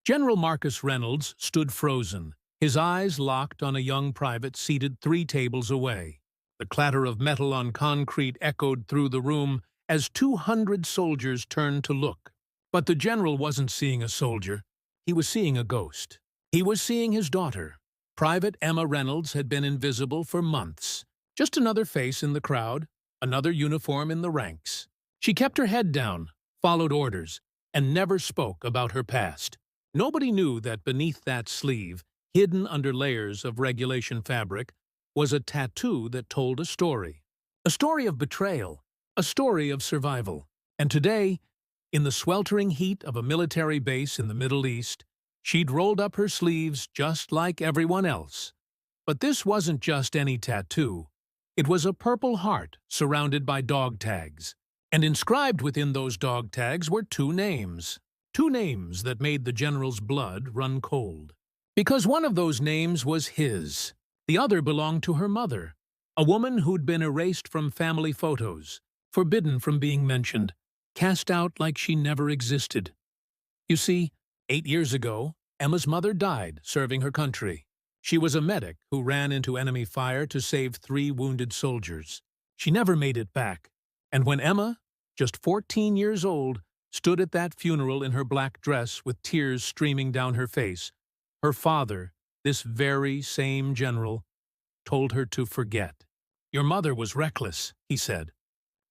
General Marcus Reynolds stood frozen, his eyes locked on a young private seated 3 tables away. The clatter of metal on concrete echoed through the room as 200 soldiers turned to look. But the general wasn't seeing a soldier. He was seeing a ghost. He was seeing his daughter. Private Emma Reynolds had been invisible for months. Just another face in the crowd, another uniform in the ranks. She kept her head down, followed orders, and never spoke about her past. Nobody knew that beneath that sleeve, hidden under layers of regulation fabric, was a tattoo that told a story. A story of betrayal, a story of survival. And today, in the sweltering heat of a military base in the Middle East, she'd rolled up her sleeves just like everyone else. But this wasn't just any tattoo. It was a purple heart surrounded by dog tags. And inscribed within those dog tags were 2 names. 2 names that made the general's blood run cold. Because one of those names was his. The other belonged to her mother, a woman who'd been erased from family photos, forbidden from being mentioned, cast out like she never existed. You see, 8 years ago, Emma's mother died serving her country. She was a medic who ran into enemy fire to save 3 wounded soldiers. She never made it back. And when Emma, just 14 years old, stood at that funeral in her black dress with tears streaming down her face, her father, this very same general, told her to forget. "Your mother was reckless," he said.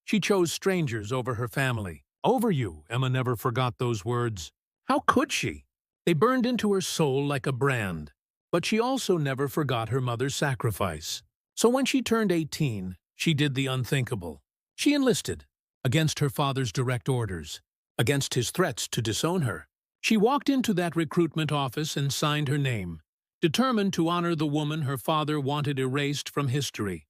"She chose strangers over her family. Over you." Emma never forgot those words. How could she? They burned into her soul like a brand. But she also never forgot her mother's sacrifice. So when she turned 18, she did the unthinkable. She enlisted, against her father's direct orders, against his threats to disown her. She walked into that recruitment office and signed her name, determined to honor the woman her father wanted erased from history.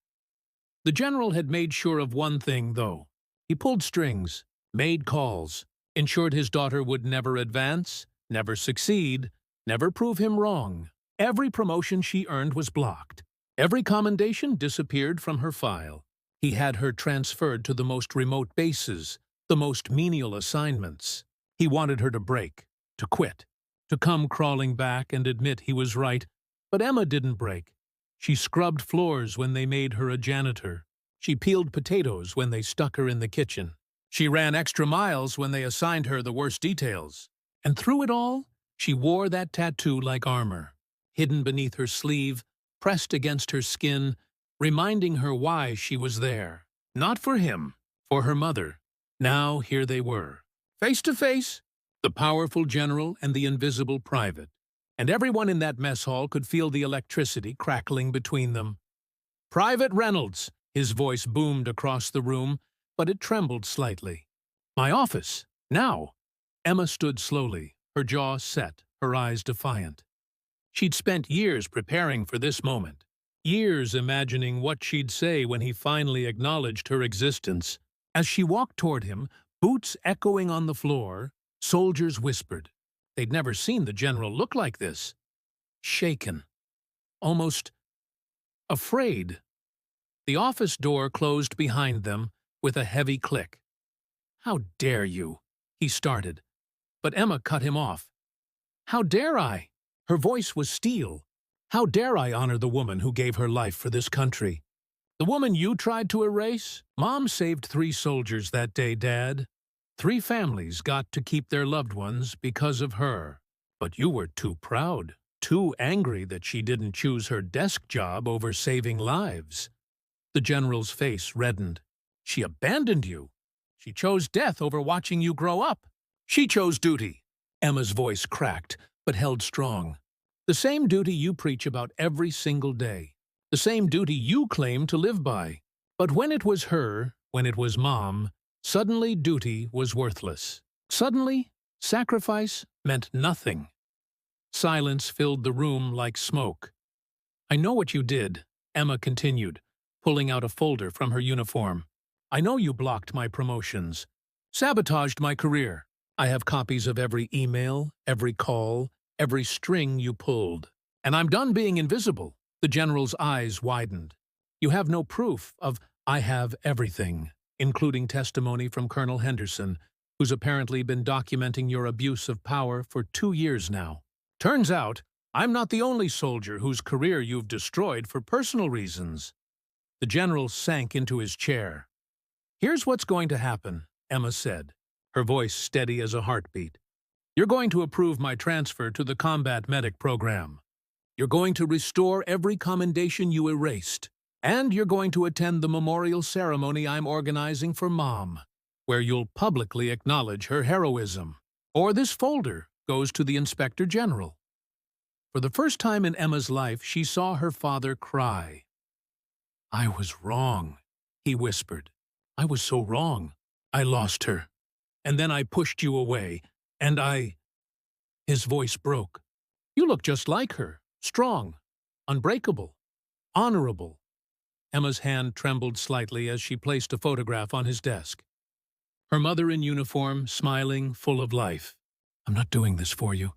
The general had made sure of one thing, though. He pulled strings, made calls, ensured his daughter would never advance, never succeed, never prove him wrong. Every promotion she earned was blocked. Every commendation disappeared from her file. He had her transferred to the most remote bases, the most menial assignments. He wanted her to break, to quit, to come crawling back and admit he was right. But Emma didn't break. She scrubbed floors when they made her a janitor. She peeled potatoes when they stuck her in the kitchen. She ran extra miles when they assigned her the worst details. And through it all, she wore that tattoo like armor, hidden beneath her sleeve, pressed against her skin, reminding her why she was there. Not for him, for her mother. Now here they were, face to face, the powerful general and the invisible private. And everyone in that mess hall could feel the electricity crackling between them. "Private Reynolds," his voice boomed across the room, but it trembled slightly. "My office, now." Emma stood slowly, her jaw set, her eyes defiant. She'd spent years preparing for this moment, years imagining what she'd say when he finally acknowledged her existence. As she walked toward him, boots echoing on the floor, soldiers whispered. They'd never seen the general look like this. Shaken. Almost afraid. The office door closed behind them with a heavy click. "How dare you?" he started. But Emma cut him off. "How dare I?" Her voice was steel. "How dare I honor the woman who gave her life for this country? The woman you tried to erase? Mom saved 3 soldiers that day, Dad. 3 families got to keep their loved ones because of her. But you were too proud, too angry that she didn't choose her desk job over saving lives." The general's face reddened. "She abandoned you. She chose death over watching you grow up." "She chose duty." Emma's voice cracked, but held strong. "The same duty you preach about every single day. The same duty you claim to live by. But when it was her, when it was Mom, suddenly duty was worthless. Suddenly, sacrifice meant nothing." Silence filled the room like smoke. "I know what you did," Emma continued, pulling out a folder from her uniform. "I know you blocked my promotions, sabotaged my career. I have copies of every email, every call, every string you pulled. And I'm done being invisible." The general's eyes widened. "You have no proof of—" "I have everything, including testimony from Colonel Henderson, who's apparently been documenting your abuse of power for 2 years now. Turns out, I'm not the only soldier whose career you've destroyed for personal reasons. The general sank into his chair. Here's what's going to happen, Emma said, her voice steady as a heartbeat. You're going to approve my transfer to the combat medic program. You're going to restore every commendation you erased. And you're going to attend the memorial ceremony I'm organizing for Mom, where you'll publicly acknowledge her heroism. Or this folder goes to the Inspector General. For the first time in Emma's life, she saw her father cry. I was wrong, he whispered. I was so wrong. I lost her. And then I pushed you away, and His voice broke. You look just like her, strong, unbreakable, honorable. Emma's hand trembled slightly as she placed a photograph on his desk. Her mother in uniform, smiling, full of life. I'm not doing this for you.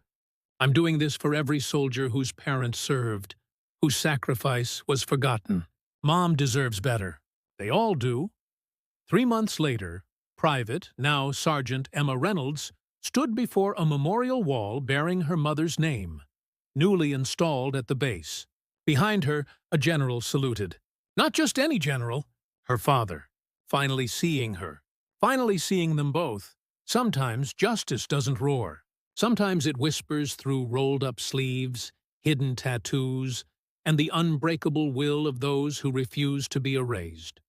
I'm doing this for every soldier whose parents served, whose sacrifice was forgotten. Mom deserves better. They all do. 3 months later, Private, now Sergeant Emma Reynolds, stood before a memorial wall bearing her mother's name, newly installed at the base. Behind her, a general saluted. Not just any general, her father, finally seeing her, finally seeing them both. Sometimes justice doesn't roar. Sometimes it whispers through rolled-up sleeves, hidden tattoos, and the unbreakable will of those who refuse to be erased.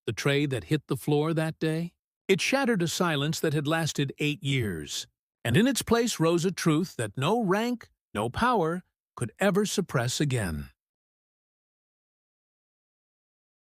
The tray that hit the floor that day? It shattered a silence that had lasted 8 years, and in its place rose a truth that no rank, no power could ever suppress again.